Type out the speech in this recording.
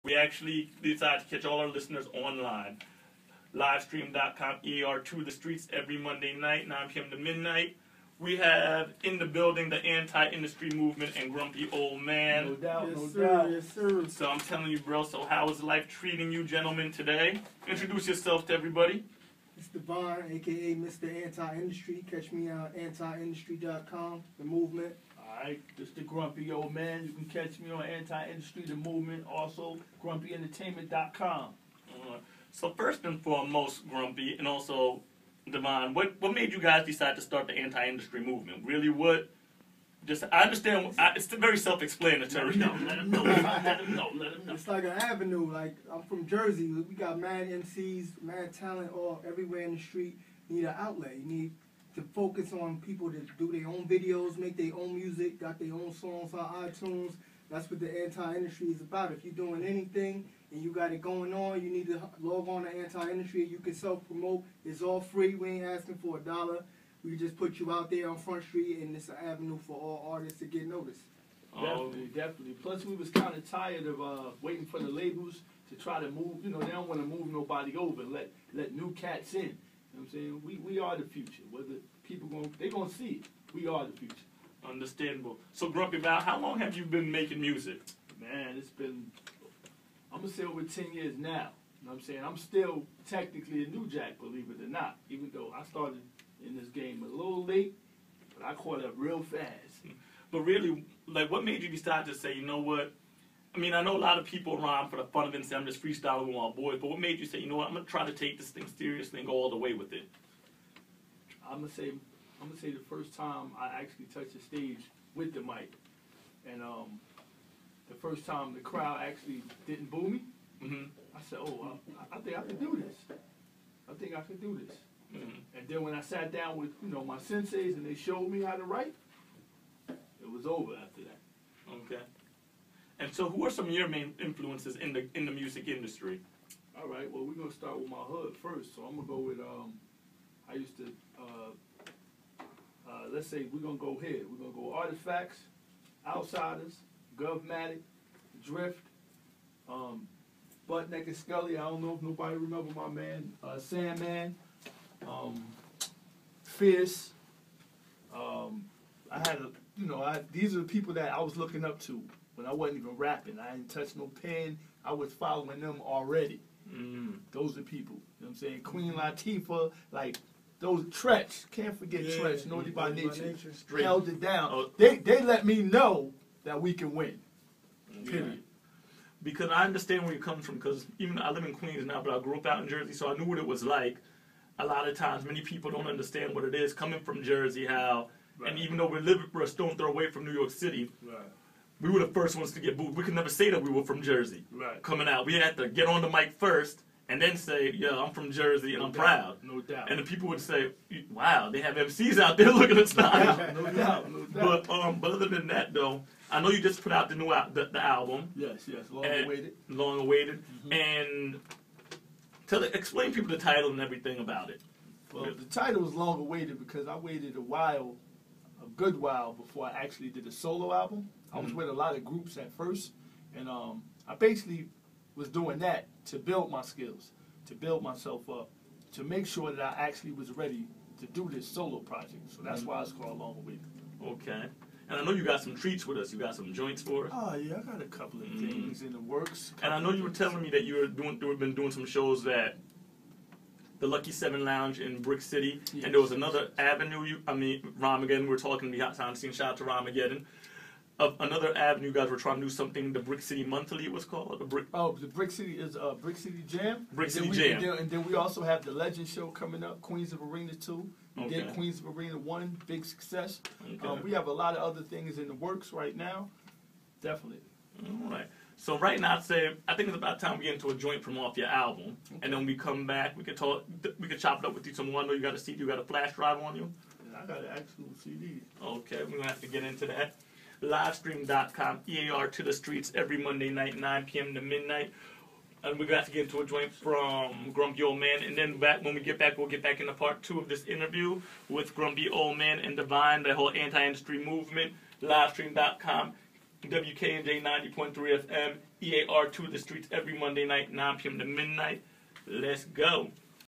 We actually decided to catch all our listeners online. Livestream.com, EAR2 the streets every Monday night, 9 p.m. to midnight. We have in the building the anti-industry movement and grumpy old man. No doubt, Yes, no sir, doubt. yes, sir. So I'm telling you, bro, so how is life treating you gentlemen today? Introduce yourself to everybody. It's Devon, a.k.a. Mr. Anti-Industry. Catch me on antiindustry.com, the movement. Alright, this the grumpy old man. You can catch me on Anti-Industry, the movement, also grumpyentertainment.com. So first and foremost, Grumpy, and also Devon, what made you guys decide to start the anti-industry movement? Really, what? Just I understand. It's very self-explanatory. No, let him know. Let him know. Let him know. It's like an avenue. Like, I'm from Jersey. We got mad MCs, mad talent all everywhere in the street. You need an outlet. You need to focus on people that do their own videos, make their own music, got their own songs on iTunes. That's what the anti-industry is about. If you're doing anything and you got it going on, you need to log on to anti-industry. You can self-promote. It's all free. We ain't asking for $1. We just put you out there on Front Street, and it's an avenue for all artists to get noticed. Definitely, definitely. Plus, we was kind of tired of waiting for the labels to try to move. You know, they don't want to move nobody over. Let new cats in. You know what I'm saying? We are the future. Whether people they gonna see it. We are the future. Understandable. So Grumpy, Val, how long have you been making music? Man, it's been, I'm going to say over 10 years now. You know what I'm saying? I'm still technically a new jack, believe it or not, even though I started in this game a little late, but I caught up real fast. But really, like, what made you decide to say, you know what? I mean, I know a lot of people rhyme for the fun of it and say, I'm just freestyling with my boys, but what made you say, you know what, I'm going to try to take this thing seriously and go all the way with it? I'm gonna say the first time I actually touched the stage with the mic, and the first time the crowd actually didn't boo me, I said, "Oh, I think I could do this. I think I could do this." And then when I sat down with my senseis and they showed me how to write, it was over after that. Okay. And so, who are some of your main influences in the music industry? All right. Well, we're gonna start with my hood first. So I'm gonna go with I used to. Let's say we're going to go here. We're going to go Artifacts, Outsiders, Govmatic, Drift, Butt Naked Scully. I don't know if nobody remember my man, Sandman, Fierce. I had these are the people that I was looking up to when I wasn't even rapping. I didn't touch no pen. I was following them already. Those are the people. You know what I'm saying? Queen Latifah, like, those Tretch, can't forget Tretch, Naughty by Nature, held it down. Oh. They let me know that we can win. Period. Because I understand where you're coming from, because even I live in Queens now, but I grew up out in Jersey, so I knew what it was like. A lot of times, many people don't understand what it is coming from Jersey, how, and even though we're a stone throw away from New York City, we were the first ones to get booed. We could never say that we were from Jersey coming out. We had to get on the mic first, and then say, yeah, I'm from Jersey and I'm proud. No doubt. And the people would say, wow, they have MCs out there looking at style. No doubt. But other than that, though, I know you just put out the new the album. Yes, long awaited. Long awaited. And explain people the title and everything about it. Well, the title was long awaited because I waited a good while before I actually did a solo album. I was with a lot of groups at first, and I basically was doing that to build my skills, to build myself up, to make sure that I actually was ready to do this solo project. So that's why it's called Long Awaited. Okay. And I know you got some treats with us. You got some joints for us. Oh, yeah, I got a couple of things in the works. And I know you were telling me that you've been doing some shows at the Lucky 7 Lounge in Brick City. Yes. And there was another avenue, Ramageddon, we're talking behind the scenes, shout out to Ramageddon. Another avenue, you guys were trying to do something, the Brick City Monthly, it was called? The Brick City is Brick City Jam. Brick City Jam. And then we also have the Legend Show coming up, Queens of Arena 2. We did Queens of Arena 1, big success. Okay. We have a lot of other things in the works right now. Definitely. All right. So right now, I think it's about time we get into a joint from off your album. Okay. And then when we come back, we could chop it up with you some more. I know you got a CD, you got a flash drive on you? Yeah, I got an actual CD. Okay, we're going to have to get into that. Livestream.com, EAR to the streets every Monday night, 9 p.m. to midnight. And we're going to have to get into a joint from Grumpy Old Man. And then when we get back, we'll get back into part 2 of this interview with Grumpy Old Man and Divine, the whole anti-industry movement. Livestream.com, WKNJ 90.3 FM, EAR2 The Streets every Monday night, 9 p.m. to midnight. Let's go.